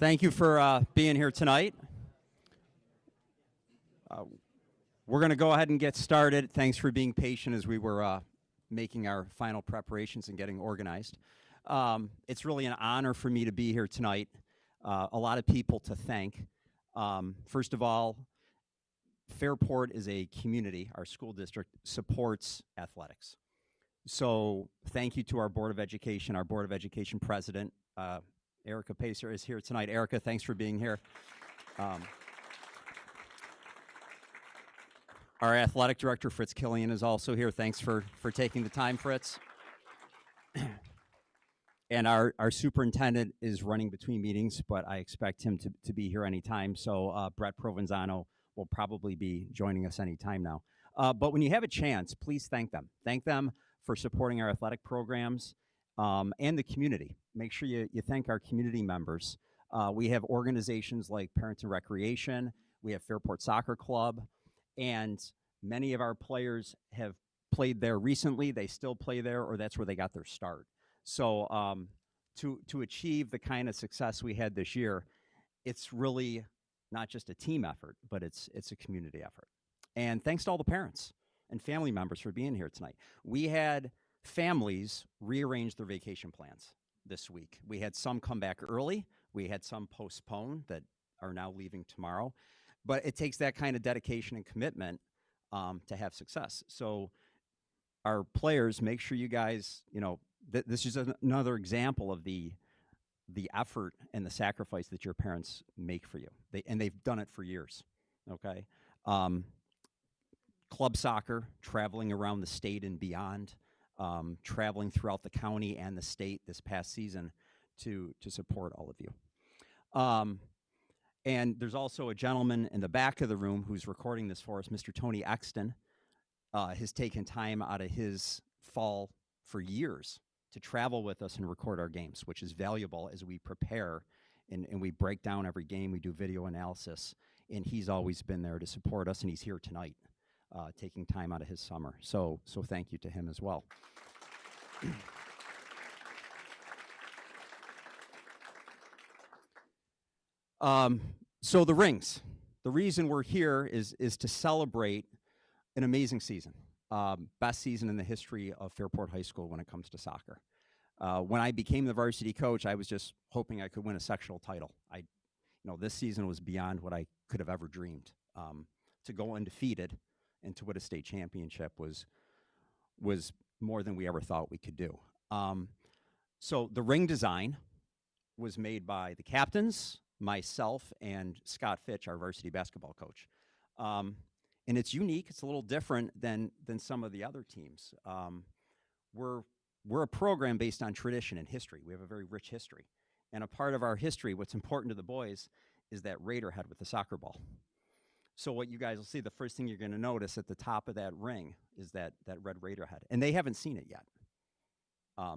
Thank you for being here tonight. We're going to go ahead and get started. Thanks for being patient as we were making our final preparations and getting organized. It's really an honor for me to be here tonight. A lot of people to thank. First of all, Fairport is a community. Our school district supports athletics. So thank you to our Board of Education, our Board of Education president, Erica Pacer is here tonight. Erica, thanks for being here. Our athletic director, Fritz Killian, is also here. Thanks for taking the time, Fritz. And our superintendent is running between meetings, but I expect him to be here anytime. So Brett Provenzano will probably be joining us anytime now. But when you have a chance, please thank them. Thank them for supporting our athletic programs and the community. Make sure you thank our community members. We have organizations like Parents and Recreation. We have Fairport Soccer Club. And many of our players have played there recently. They still play there, or that's where they got their start. So to achieve the kind of success we had this year, it's really not just a team effort, but it's a community effort. And thanks to all the parents and family members for being here tonight. We had families rearrange their vacation plans this week. We had some come back early. We had some postpone that are now leaving tomorrow. But it takes that kind of dedication and commitment to have success. So our players, make sure you guys, this is another example of the effort and the sacrifice that your parents make for you. They've done it for years, okay? Club soccer, traveling around the state and beyond, traveling throughout the county and the state this past season to support all of you. And there's also a gentleman in the back of the room who's recording this for us, Mr. Tony Exton, has taken time out of his fall for years to travel with us and record our games, which is valuable as we prepare and we break down every game. We do video analysis, and he's always been there to support us, and he's here tonight, taking time out of his summer. So thank you to him as well. So the rings. The reason we're here is to celebrate an amazing season. Best season in the history of Fairport High School when it comes to soccer. When I became the varsity coach, I was just hoping I could win a sectional title. This season was beyond what I could have ever dreamed. To go undefeated and to win a state championship was more than we ever thought we could do. So the ring design was made by the captains, myself, and Scott Fitch, our varsity basketball coach. And it's unique. It's a little different than some of the other teams. We're a program based on tradition and history. We have a very rich history. And a part of our history, what's important to the boys, is that Raider head with the soccer ball. So what you guys will see, the first thing you're going to notice at the top of that ring is that red Raider head. And they haven't seen it yet.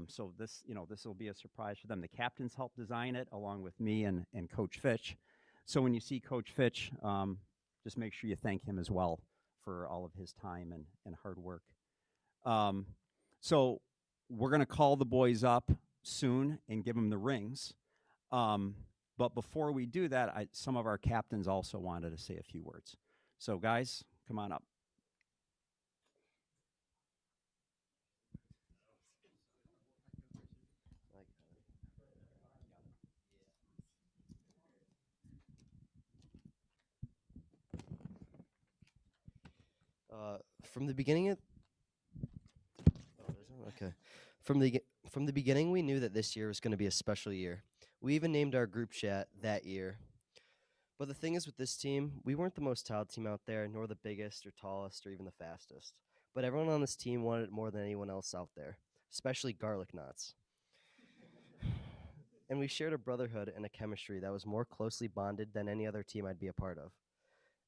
So this will be a surprise for them. The captains helped design it along with me and Coach Fitch. So when you see Coach Fitch, just make sure you thank him as well for all of his time and hard work. So we're going to call the boys up soon and give them the rings. But before we do that, some of our captains also wanted to say a few words. So guys, come on up. From the beginning From the beginning, we knew that this year was going to be a special year. We even named our group chat that year. But the thing is with this team, we weren't the most talented team out there, nor the biggest or tallest or even the fastest. But everyone on this team wanted it more than anyone else out there, especially garlic knots. And we shared a brotherhood and a chemistry that was more closely bonded than any other team I'd be a part of.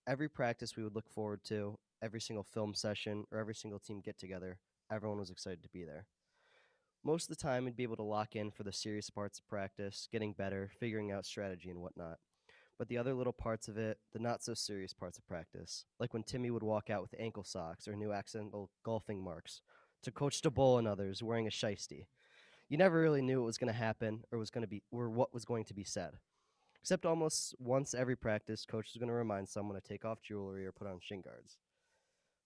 Every practice we would look forward to, every single film session, or every single team get-together, everyone was excited to be there. Most of the time, we'd be able to lock in for the serious parts of practice, getting better, figuring out strategy and whatnot. But the other little parts of it, the not-so-serious parts of practice, like when Timmy would walk out with ankle socks or new accidental golfing marks, to Coach DeBoll and others wearing a shiesty. You never really knew what was going to happen or what was going to be said. Except almost once every practice, coach was going to remind someone to take off jewelry or put on shin guards.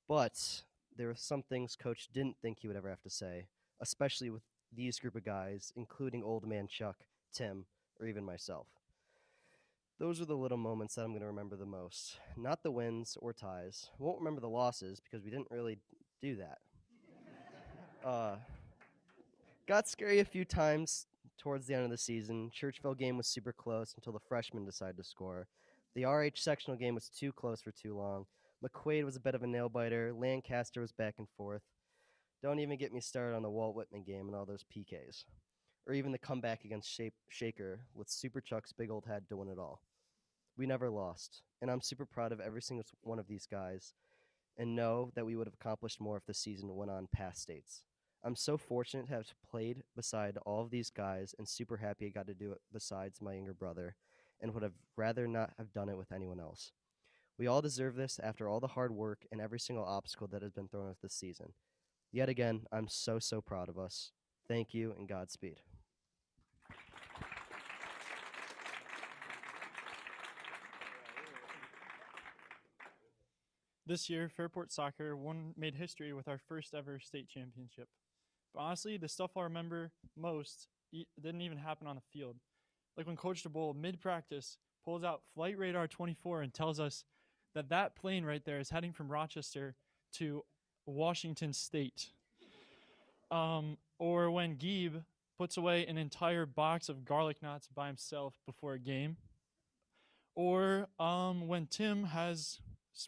But there were some things coach didn't think he would ever have to say, especially with these group of guys, including old man Chuck, Tim, or even myself. Those are the little moments that I'm going to remember the most. Not the wins or ties. Won't remember the losses because we didn't really do that. Got scary a few times towards the end of the season. Churchville game was super close until the freshmen decided to score. The RH sectional game was too close for too long. McQuaid was a bit of a nail biter. Lancaster was back and forth. Don't even get me started on the Walt Whitman game and all those PKs. Or even the comeback against Shaker with Super Chuck's big old head to win it all. We never lost, and I'm super proud of every single one of these guys and know that we would have accomplished more if the season went on past states. I'm so fortunate to have played beside all of these guys and super happy I got to do it besides my younger brother and would have rather not have done it with anyone else. We all deserve this after all the hard work and every single obstacle that has been thrown at us this season. Yet again, I'm so proud of us. Thank you and Godspeed. This year, Fairport Soccer made history with our first ever state championship. But honestly, the stuff I'll remember most didn't even happen on the field. Like when Coach DeBoll, mid-practice, pulls out Flight Radar 24 and tells us that that plane right there is heading from Rochester to Washington State. Or when Geeb puts away an entire box of garlic knots by himself before a game. Or when Tim has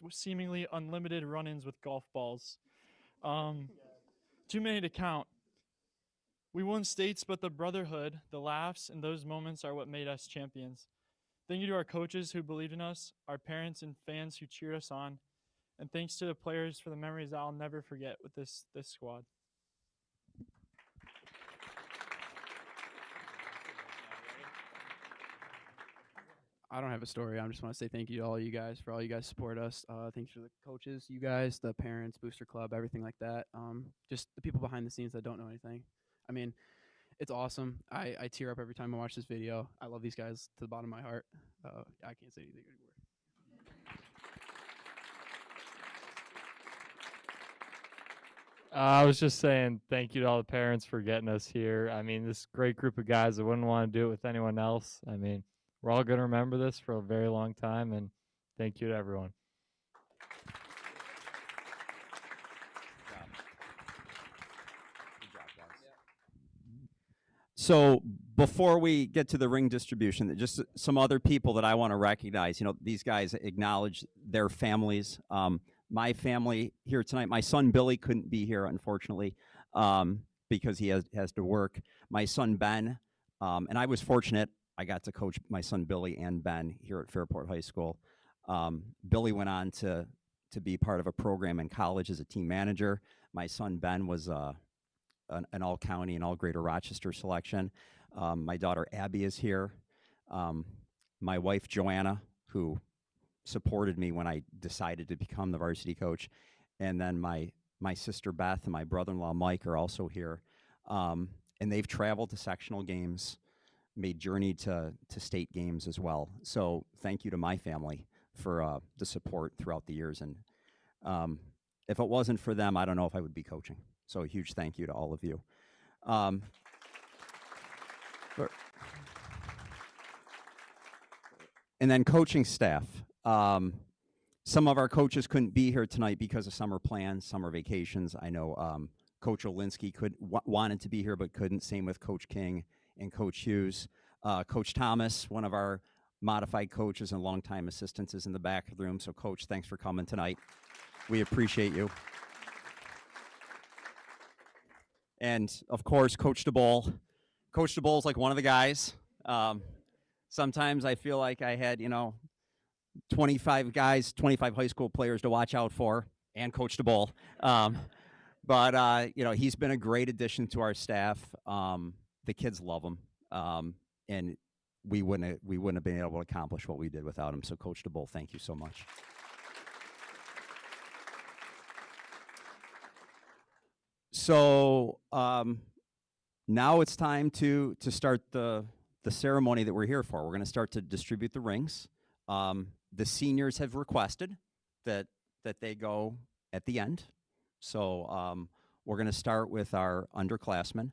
seemingly unlimited run-ins with golf balls. Too many to count. We won states, but the brotherhood, the laughs, and those moments are what made us champions. Thank you to our coaches who believed in us, our parents and fans who cheered us on, and thanks to the players for the memories I'll never forget with this squad. I don't have a story. I just want to say thank you to all you guys for all you guys support us. Thanks for the coaches, you guys, the parents, booster club, everything like that. Just the people behind the scenes that don't know anything. I mean, it's awesome. I tear up every time I watch this video. I love these guys to the bottom of my heart. I can't say anything anymore. I was just saying thank you to all the parents for getting us here. I mean, this great group of guys, I wouldn't want to do it with anyone else. I mean, we're all going to remember this for a very long time, and thank you to everyone. So before we get to the ring distribution, just some other people that I want to recognize. You know, these guys acknowledge their families. My family here tonight, my son Billy couldn't be here, unfortunately, because he has to work. My son Ben, and I was fortunate. I got to coach my son Billy and Ben here at Fairport High School. Billy went on to be part of a program in college as a team manager. My son Ben was an all-county and all-greater Rochester selection. My daughter Abby is here. My wife Joanna, who supported me when I decided to become the varsity coach, and then my sister Beth and my brother-in-law Mike are also here. And they've traveled to sectional games, made journey to state games as well. So thank you to my family for the support throughout the years. And if it wasn't for them, I don't know if I would be coaching. So a huge thank you to all of you. And then coaching staff. Some of our coaches couldn't be here tonight because of summer plans, summer vacations. I know Coach Olinsky wanted to be here but couldn't. Same with Coach King and Coach Hughes. Coach Thomas, one of our modified coaches and longtime assistants, is in the back of the room. So, Coach, thanks for coming tonight. We appreciate you. And, of course, Coach DeBoll. Coach DeBoll is like one of the guys. Sometimes I feel like I had, 25 guys, 25 high school players to watch out for, and Coach DeBoll. But he's been a great addition to our staff. The kids love him. And we wouldn't have been able to accomplish what we did without him. So, Coach DeBoll, thank you so much. So now it's time to start the the ceremony that we're here for. We're going to start to distribute the rings. The seniors have requested that they go at the end. So we're going to start with our underclassmen.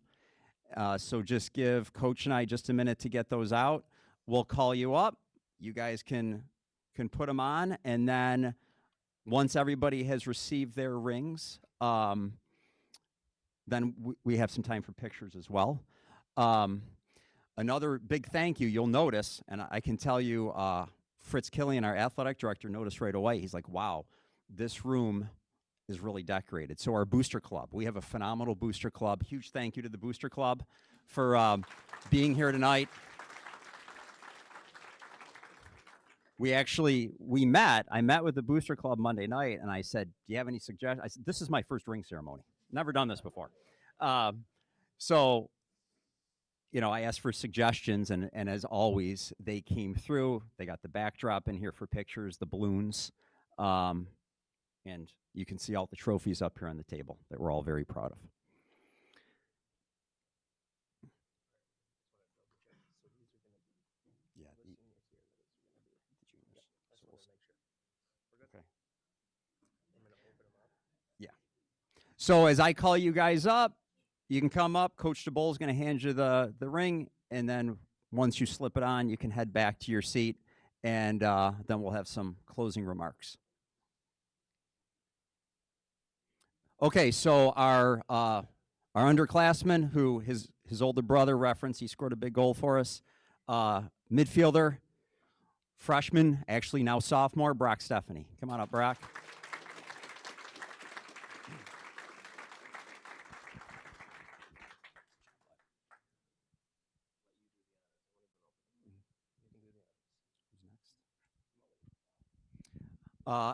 So just give Coach and I just a minute to get those out. We'll call you up. You guys can put them on, and then once everybody has received their rings, then we have some time for pictures as well. Another big thank you, you'll notice, and I can tell you, Fritz Killian, our athletic director, noticed right away. He's like, wow, this room is really decorated. So our booster club, we have a phenomenal booster club. Huge thank you to the booster club for being here tonight. I met with the booster club Monday night, and I said, do you have any suggestions? I said, this is my first ring ceremony. Never done this before. So, you know, I asked for suggestions, and as always, they came through. They got the backdrop in here for pictures, the balloons, and you can see all the trophies up here on the table that we're all very proud of. Yeah, the juniors. Okay. Yeah. So as I call you guys up, you can come up. Coach DeBoll is going to hand you the ring, and then once you slip it on, you can head back to your seat, and then we'll have some closing remarks. Okay, so our underclassman, who his older brother referenced, he scored a big goal for us. Midfielder, freshman, actually now sophomore, Brock Stephanie. Come on up, Brock.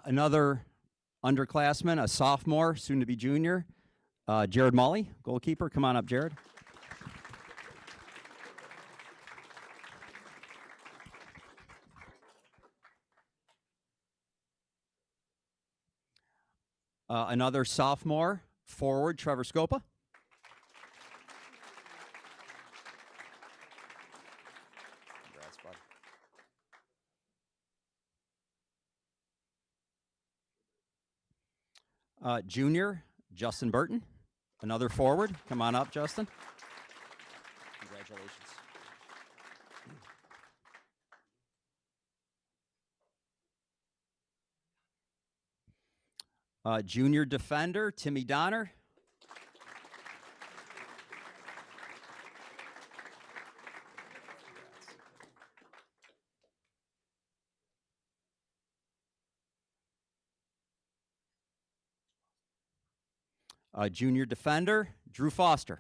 Another underclassman, a sophomore, soon to be junior, Jared Mully, goalkeeper. Come on up, Jared. Another sophomore, forward, Trevor Scopa. Congrats, bud. Junior, Justin Burton, another forward. Come on up, Justin. Congratulations. Junior defender, Timmy Donner. Junior defender, Drew Foster.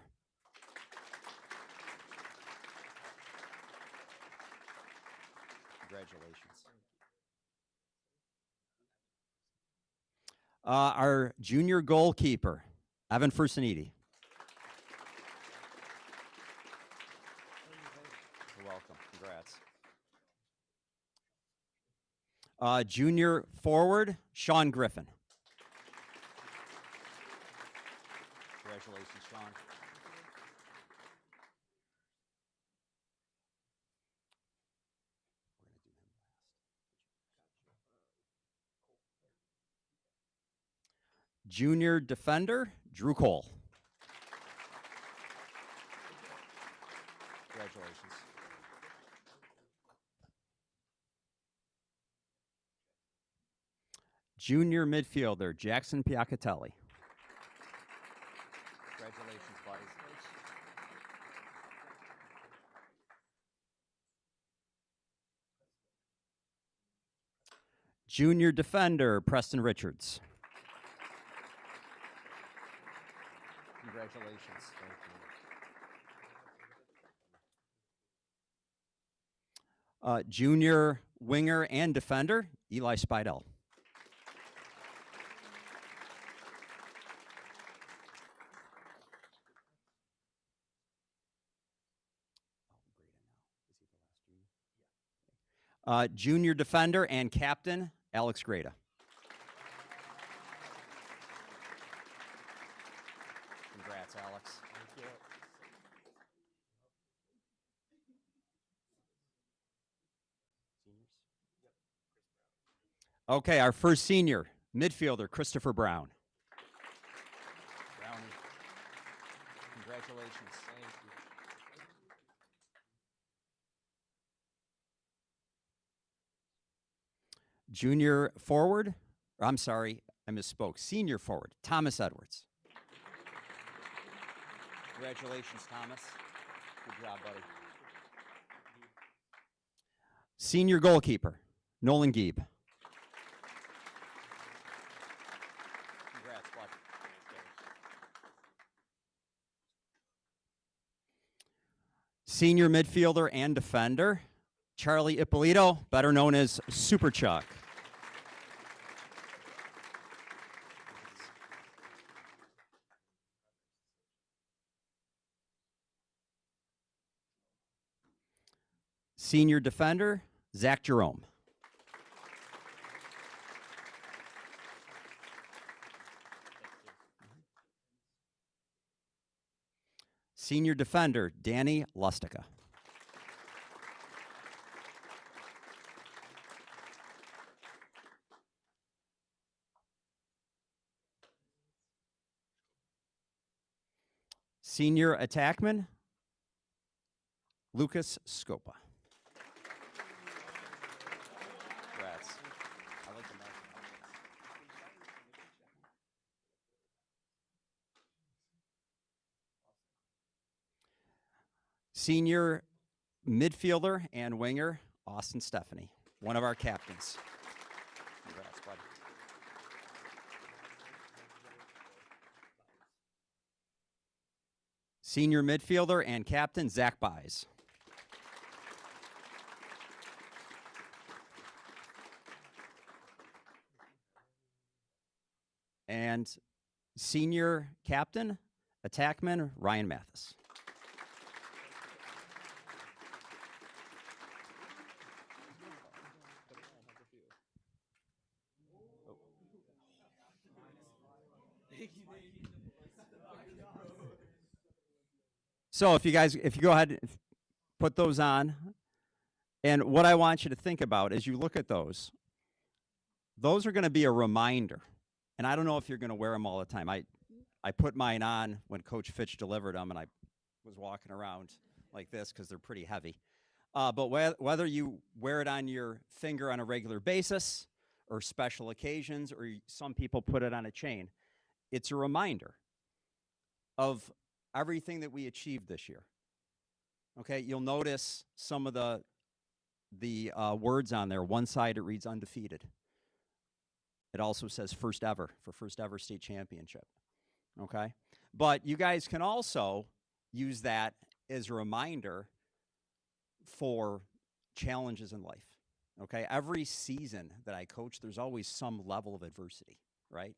Congratulations. Our junior goalkeeper, Evan Fursaniti. You're welcome. Congrats. Junior forward, Sean Griffin. Congratulations, Sean. Junior defender, Drew Cole. Congratulations. Junior midfielder, Jackson Piacatelli. Congratulations, buddy. Junior defender, Preston Richards. Congratulations. Thank you. Junior winger and defender, Eli Spidell. Junior defender and captain, Alex Grada. Congrats, Alex. Thank you. Okay, our first senior, midfielder, Christopher Brown. Brownie, congratulations. Junior forward, I'm sorry, I misspoke. Senior forward, Thomas Edwards. Congratulations, Thomas. Good job, buddy. Senior goalkeeper, Nolan Gieb. Congrats, bud. Senior midfielder and defender, Charlie Ippolito, better known as Super Chuck. Senior defender, Zach Jerome. Senior defender, Danny Lustica. Senior attackman, Lucas Scopa. Congrats. I like the mark. Senior midfielder and winger, Austin Stephanie, one of our captains. Congrats, bud. Senior midfielder and captain, Zach Buys. And senior captain, attackman, Ryan Mathis. So if you go ahead and put those on, and what I want you to think about as you look at those are going to be a reminder. And I don't know if you're going to wear them all the time. I put mine on when Coach Fitch delivered them, and I was walking around like this because they're pretty heavy. But whether you wear it on your finger on a regular basis or special occasions, or some people put it on a chain, it's a reminder of everything that we achieved this year. Okay, you'll notice some of the words on there. One side it reads undefeated. It also says first ever for first ever state championship. Okay, but you guys can also use that as a reminder for challenges in life. Okay, every season that I coach, there's always some level of adversity, right?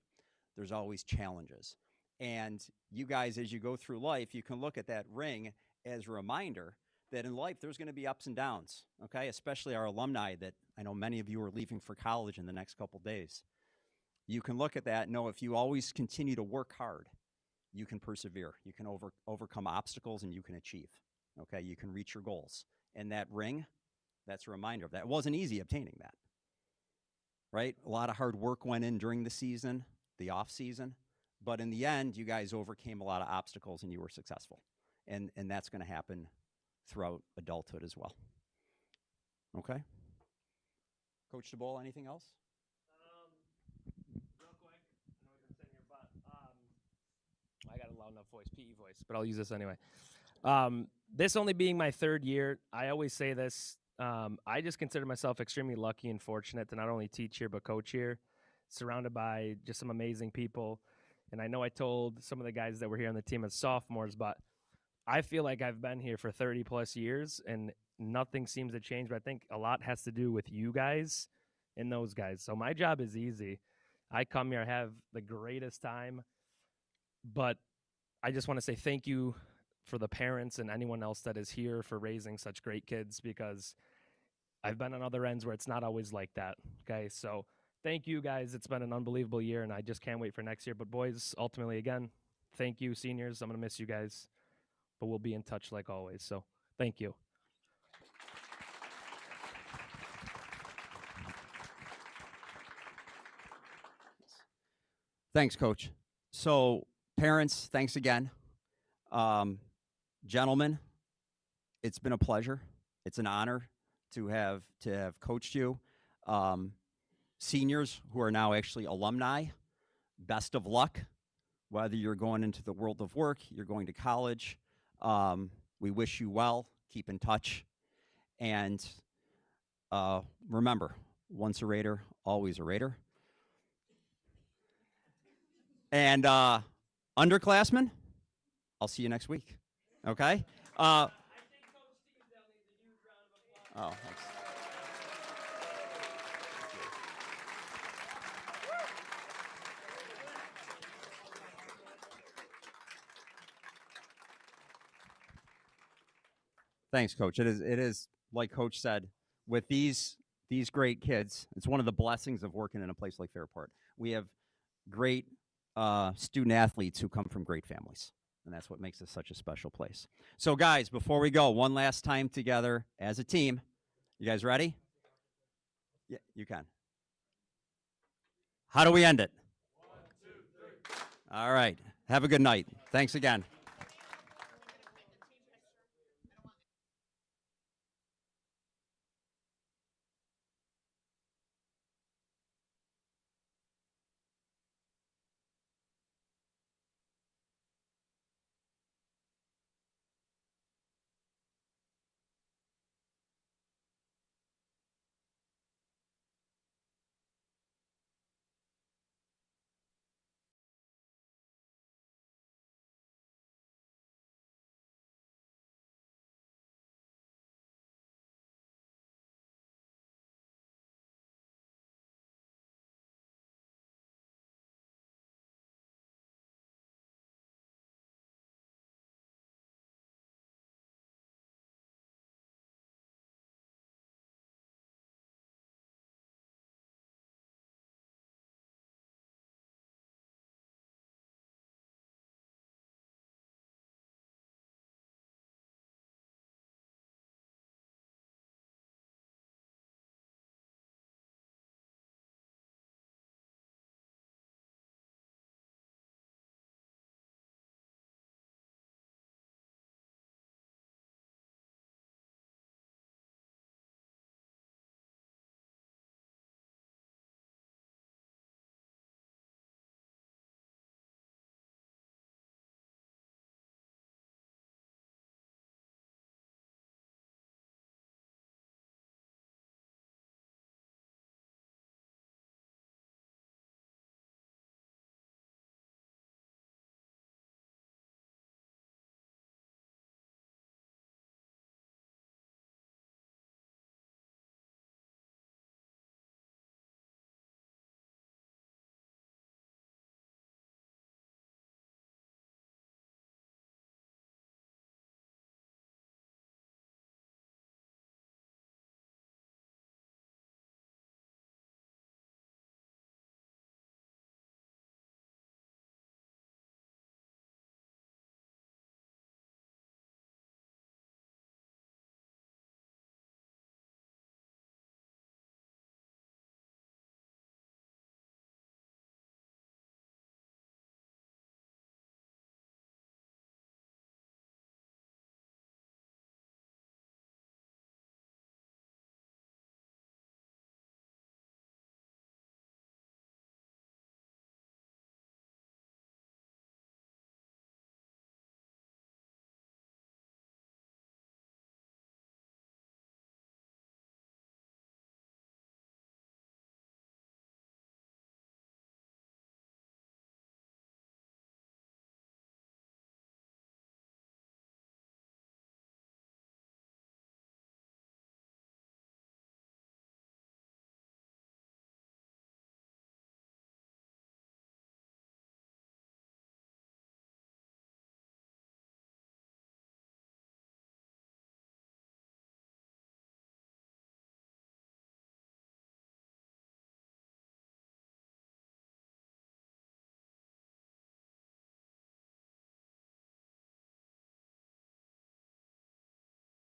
There's always challenges. And you guys, as you go through life, you can look at that ring as a reminder that in life there's going to be ups and downs, okay? Especially our alumni that I know many of you are leaving for college in the next couple days. You can look at that and know if you always continue to work hard, you can persevere. You can overcome obstacles and you can achieve, okay? You can reach your goals. And that ring, that's a reminder of that. It wasn't easy obtaining that, right? A lot of hard work went in during the season, the off season. But in the end, you guys overcame a lot of obstacles and you were successful. And that's going to happen throughout adulthood as well. Okay? Coach DeBoll, anything else? Real quick, I know we've been sitting here, but I got a loud enough voice, PE voice, but I'll use this anyway. This only being my third year, I always say this. I just consider myself extremely lucky and fortunate to not only teach here, but coach here, surrounded by just some amazing people. And I know I told some of the guys that were here on the team as sophomores, but I feel like I've been here for 30 plus years and nothing seems to change. But I think a lot has to do with you guys and those guys. So my job is easy. I come here, I have the greatest time, but I just want to say thank you for the parents and anyone else that is here for raising such great kids, because I've been on other ends where it's not always like that. Okay, so thank you guys. It's been an unbelievable year, and I just can't wait for next year. But boys, ultimately, again, thank you, seniors. I'm going to miss you guys, but we'll be in touch like always. So thank you. Thanks, Coach. So, parents, thanks again. Gentlemen, it's been a pleasure. It's an honor to have coached you. Seniors who are now actually alumni, best of luck. Whether you're going into the world of work, you're going to college, we wish you well. Keep in touch. And remember, once a Raider, always a Raider. And underclassmen, I'll see you next week. Okay? Oh, thanks. Thanks, Coach. It is like Coach said, with these great kids, it's one of the blessings of working in a place like Fairport. We have great student athletes who come from great families, and that's what makes this such a special place. So, guys, before we go, one last time together as a team. You guys ready? Yeah, you can. How do we end it? 1, 2, 3. All right. Have a good night. Thanks again.